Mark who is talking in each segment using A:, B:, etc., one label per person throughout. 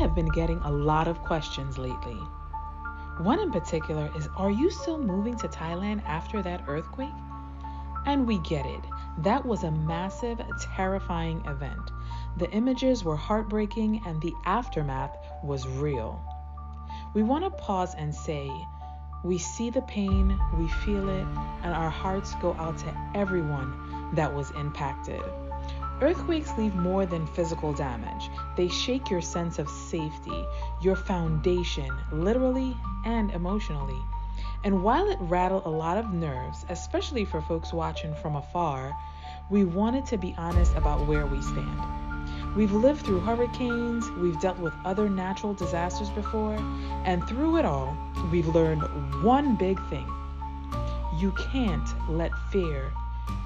A: have been getting a lot of questions lately. One in particular is, are you still moving to Thailand after that earthquake? And we get it. That was a massive, terrifying event. The images were heartbreaking and the aftermath was real. We want to pause and say, we see the pain, we feel it, and our hearts go out to everyone that was impacted. Earthquakes leave more than physical damage. They shake your sense of safety, your foundation, literally and emotionally. And while it rattled a lot of nerves, especially for folks watching from afar, we wanted to be honest about where we stand. We've lived through hurricanes, we've dealt with other natural disasters before, and through it all, we've learned one big thing. You can't let fear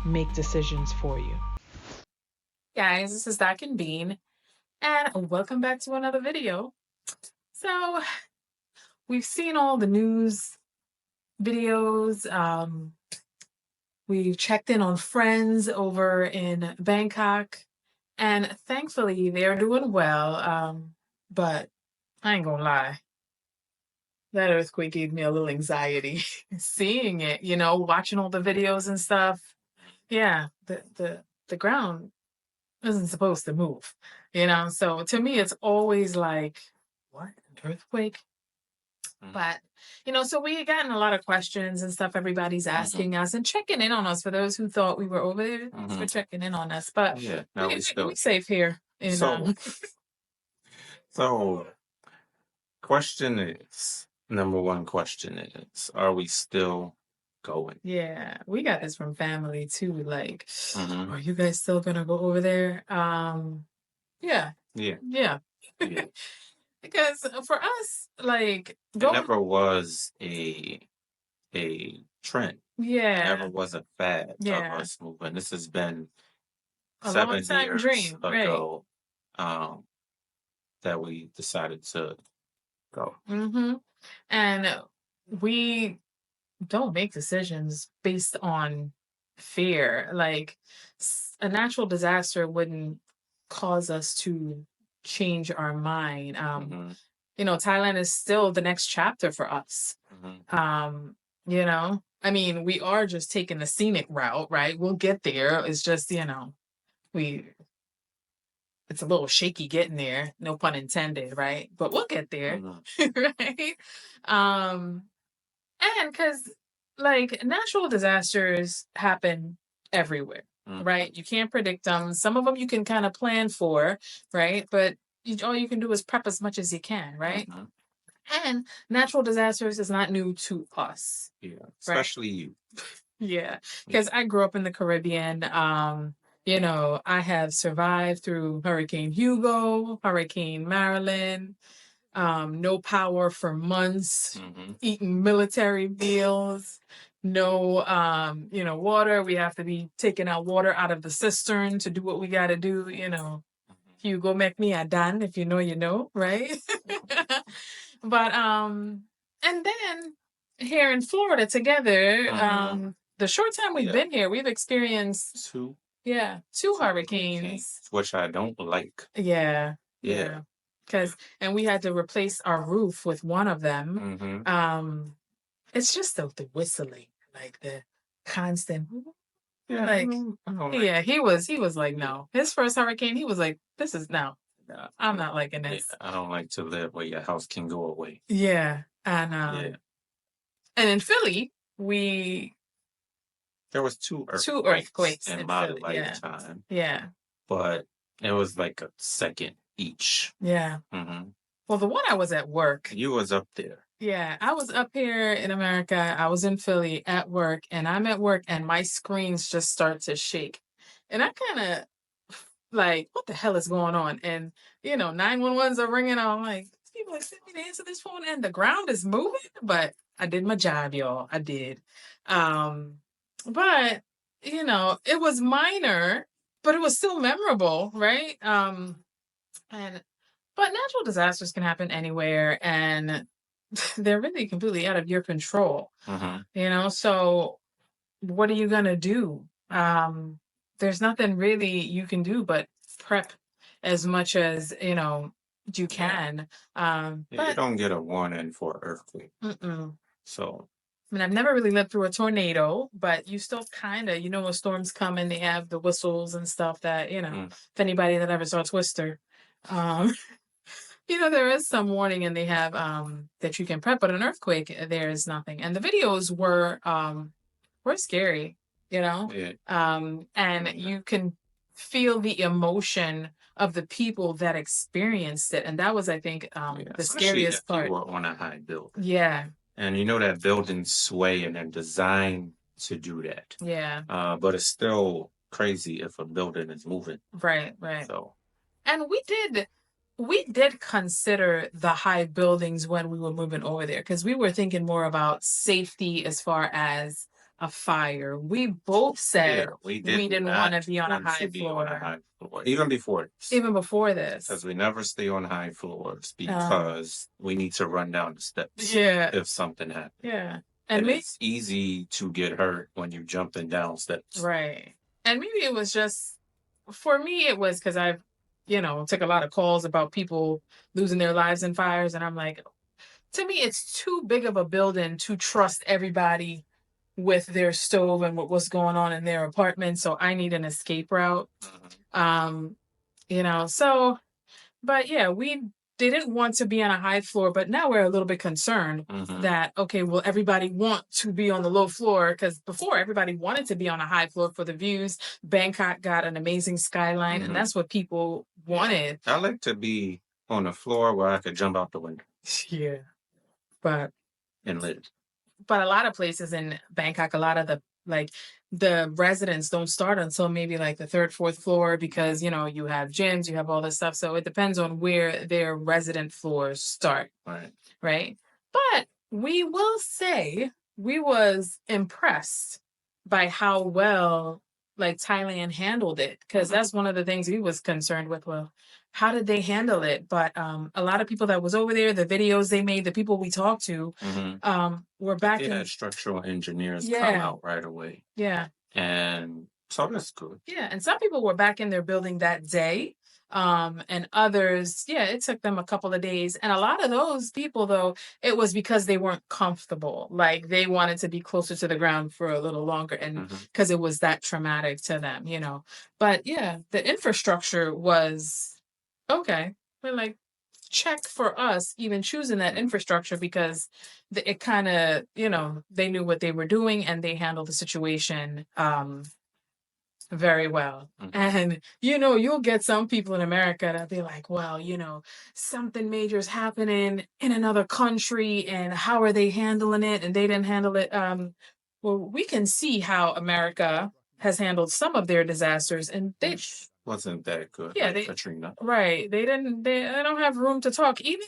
A: make decisions for you.
B: Guys, this is Doc and Bean, and welcome back to another video. So, we've seen all the news videos. We've checked in on friends over in Bangkok, and thankfully they're doing well. But I ain't gonna lie, that earthquake gave me a little anxiety seeing it, watching all the videos and stuff. Yeah, the ground isn't supposed to move, So to me, it's always like, what, an earthquake? But, so we had gotten a lot of questions and stuff. Everybody's asking us and checking in on us. For those who thought we were over there, thanks for checking in on us. But
C: Yeah, no, we still.
B: we're safe here.
C: So, number one question is, are we still going?
B: Yeah, we got this from family too. Like, are you guys still gonna go over there? Yeah. Because for us, like,
C: it never was a trend.
B: Yeah.
C: It never was a fad of us moving. This has been
B: a
C: 7
B: long-time
C: years
B: dream,
C: ago that we decided to go.
B: And we don't make decisions based on fear. Like, a natural disaster wouldn't cause us to change our mind. Thailand is still the next chapter for us. I mean, we are just taking the scenic route, right? We'll get there. It's just, it's a little shaky getting there, no pun intended, right? But we'll get there, right? And because, like, natural disasters happen everywhere, right? You can't predict them. Some of them you can kind of plan for, right? But all you can do is prep as much as you can, right? And natural disasters is not new to us.
C: Yeah, especially you.
B: Yeah, because I grew up in the Caribbean. I have survived through Hurricane Hugo, Hurricane Marilyn, no power for months, eating military meals, no, water. We have to be taking our water out of the cistern to do what we got to do, Hugo make me a done, if you know, you know, right? But, and then here in Florida together, the short time we've been here, we've experienced two hurricanes,
C: which I don't like.
B: Yeah. And we had to replace our roof with one of them. It's just the whistling, like the constant. He was like, no. His first hurricane, he was like, this is no. I'm not liking this.
C: I don't like to live where your house can go away.
B: Yeah. And in Philly,
C: there was two earthquakes in my lifetime.
B: Yeah.
C: But it was like a second each.
B: Yeah. Well, the one I was at work.
C: You was up there.
B: Yeah, I was up here in America. I was in Philly at work, and I'm at work, and my screens just start to shake. And I kind of like, what the hell is going on? And, 911s are ringing. I'm like, people expect me to answer this phone, and the ground is moving. But I did my job, y'all. I did. But, it was minor, but it was still memorable, right? But natural disasters can happen anywhere, and they're really completely out of your control. So what are you gonna do? There's nothing really you can do but prep as much as you can.
C: Yeah, you
B: But
C: don't get a warning for earthquake.
B: mm-mm.
C: So
B: I mean, I've never really lived through a tornado, but you still kind of, when storms come and they have the whistles and stuff that, if anybody that ever saw Twister, um, there is some warning and they have that you can prep, but an earthquake, there is nothing. And the videos were scary,
C: yeah.
B: and you can feel the emotion of the people that experienced it. And that was, I think, the
C: Especially
B: scariest
C: if
B: part.
C: you were on a high building.
B: Yeah.
C: And you know that buildings sway and they're designed to do that.
B: Yeah.
C: But it's still crazy if a building is moving.
B: Right, right.
C: So,
B: and we did consider the high buildings when we were moving over there because we were thinking more about safety as far as a fire. We both said we didn't want to be on a high floor.
C: Even before this.
B: Even before this.
C: Because we never stay on high floors because we need to run down the steps.
B: Yeah.
C: If something happens.
B: Yeah.
C: And it's easy to get hurt when you're jumping down steps.
B: Right. And maybe it was just, for me, it was because I've, took a lot of calls about people losing their lives in fires. And I'm like, to me, it's too big of a building to trust everybody with their stove and what's going on in their apartment. So I need an escape route. So, but yeah, we didn't want to be on a high floor, but now we're a little bit concerned that, okay, will everybody want to be on the low floor? Because before, everybody wanted to be on a high floor for the views. Bangkok got an amazing skyline, and that's what people wanted.
C: I like to be on a floor where I could jump out the window.
B: Yeah. But
C: and live.
B: But a lot of places in Bangkok, a lot of the residents don't start until maybe like the third, fourth floor because, you have gyms, you have all this stuff. So it depends on where their resident floors start.
C: Right.
B: Right. But we will say we was impressed by how well Thailand handled it. Because that's one of the things we was concerned with. Well, how did they handle it? But a lot of people that was over there, the videos they made, the people we talked to, were back in.
C: Structural engineers come out right away.
B: Yeah.
C: And so that's good.
B: Yeah. And some people were back in their building that day. And others, it took them a couple of days. And a lot of those people, though, it was because they weren't comfortable. Like they wanted to be closer to the ground for a little longer and because it was that traumatic to them, But yeah, the infrastructure was okay. We're check for us even choosing that infrastructure because it kind of, they knew what they were doing and they handled the situation very well. And, you'll get some people in America that'll be like, well, something major is happening in another country and how are they handling it? And they didn't handle it. Well, we can see how America has handled some of their disasters and they
C: wasn't that good.
B: Yeah,
C: Katrina.
B: Right. They don't have room to talk. Even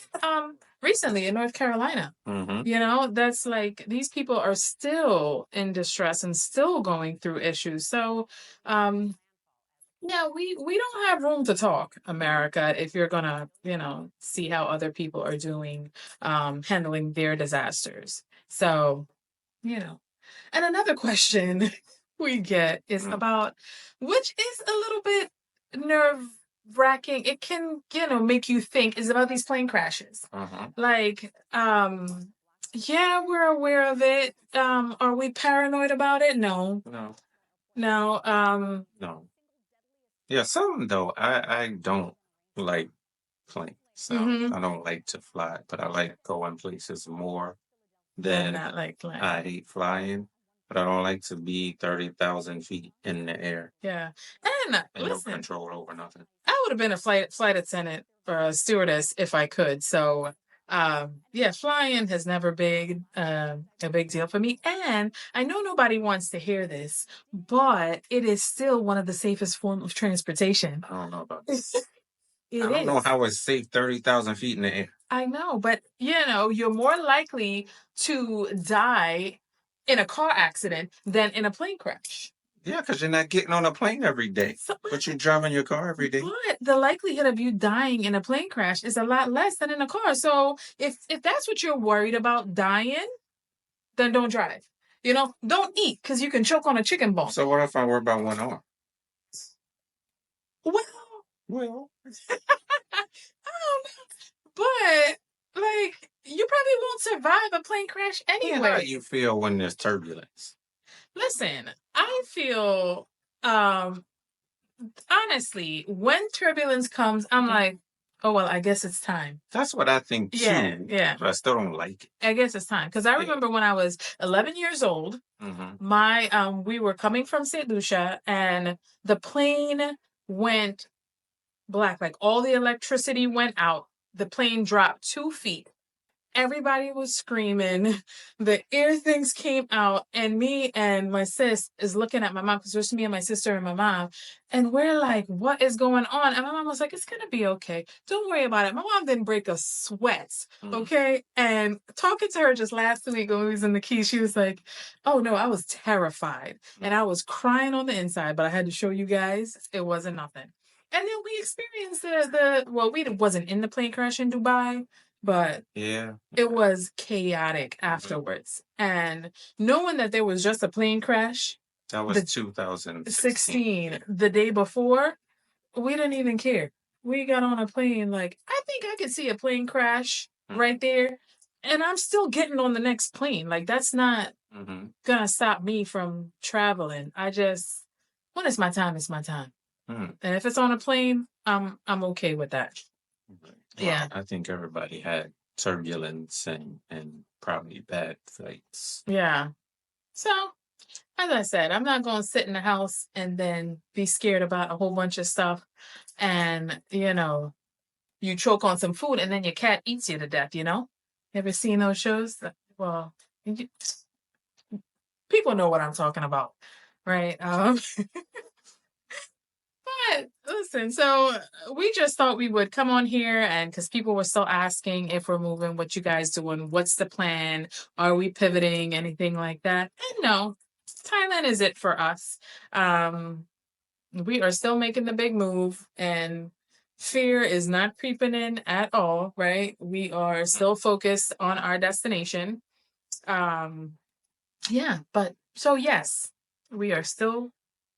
B: recently in North Carolina. That's these people are still in distress and still going through issues. So we don't have room to talk, America, if you're gonna, see how other people are doing handling their disasters. So, And another question we get is about, which is a little bit nerve-wracking. It can, make you think, is about these plane crashes. Yeah, we're aware of it. Are we paranoid about it? No.
C: No. Yeah, some though. I don't like planes. So I don't like to fly, but I like going places more than
B: not like flying.
C: I hate flying. But I don't like to be 30,000 feet in the air.
B: Yeah. And listen,
C: no control over nothing.
B: I would have been a flight attendant or a stewardess if I could. So, flying has never been a big deal for me. And I know nobody wants to hear this, but it is still one of the safest forms of transportation.
C: I don't know about this. I don't know how it's safe 30,000 feet in the air.
B: I know, but, you're more likely to die in a car accident than in a plane crash.
C: Yeah, because you're not getting on a plane every day. But you're driving your car every day.
B: But the likelihood of you dying in a plane crash is a lot less than in a car. So if that's what you're worried about, dying, then don't drive. Don't eat because you can choke on a chicken bone.
C: So what if I worry about one arm?
B: Well. I don't know. But like, you probably won't survive a plane crash anyway.
C: How do you feel when there's turbulence?
B: Listen, I feel honestly, when turbulence comes, I'm like, oh well, I guess it's time.
C: That's what I think too.
B: Yeah.
C: But I still don't like it.
B: I guess it's time. Because I remember when I was 11 years old, we were coming from St. Lucia and the plane went black. Like all the electricity went out. The plane dropped 2 feet. Everybody was screaming. The air things came out, and me and my sis is looking at my mom because there's me and my sister and my mom, and we're like, "What is going on?" And my mom was like, "It's gonna be okay. Don't worry about it." My mom didn't break a sweat, okay? And talking to her just last week when we was in the Keys, she was like, "Oh no, I was terrified and I was crying on the inside, but I had to show you guys it wasn't nothing." And then we experienced we wasn't in the plane crash in Dubai. But it was chaotic afterwards. And knowing that there was just a plane crash.
C: That was 2016.
B: The day before, we didn't even care. We got on a plane like, I think I could see a plane crash right there. And I'm still getting on the next plane. Like, that's not gonna stop me from traveling. When it's my time, it's my time. And if it's on a plane, I'm okay with that.
C: Well, I think everybody had turbulence and probably bad flights.
B: Yeah. So, as I said, I'm not going to sit in the house and then be scared about a whole bunch of stuff. And, you choke on some food and then your cat eats you to death, Ever seen those shows? Well, people know what I'm talking about, right? But listen, so we just thought we would come on here and because people were still asking if we're moving, what you guys doing, what's the plan, are we pivoting, anything like that? And no, Thailand is it for us. We are still making the big move and fear is not creeping in at all, right? We are still focused on our destination. But so yes, we are still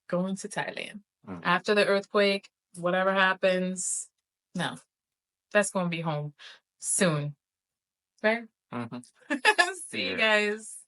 B: going to Thailand. After the earthquake, whatever happens, no, that's going to be home soon. Right? See you guys.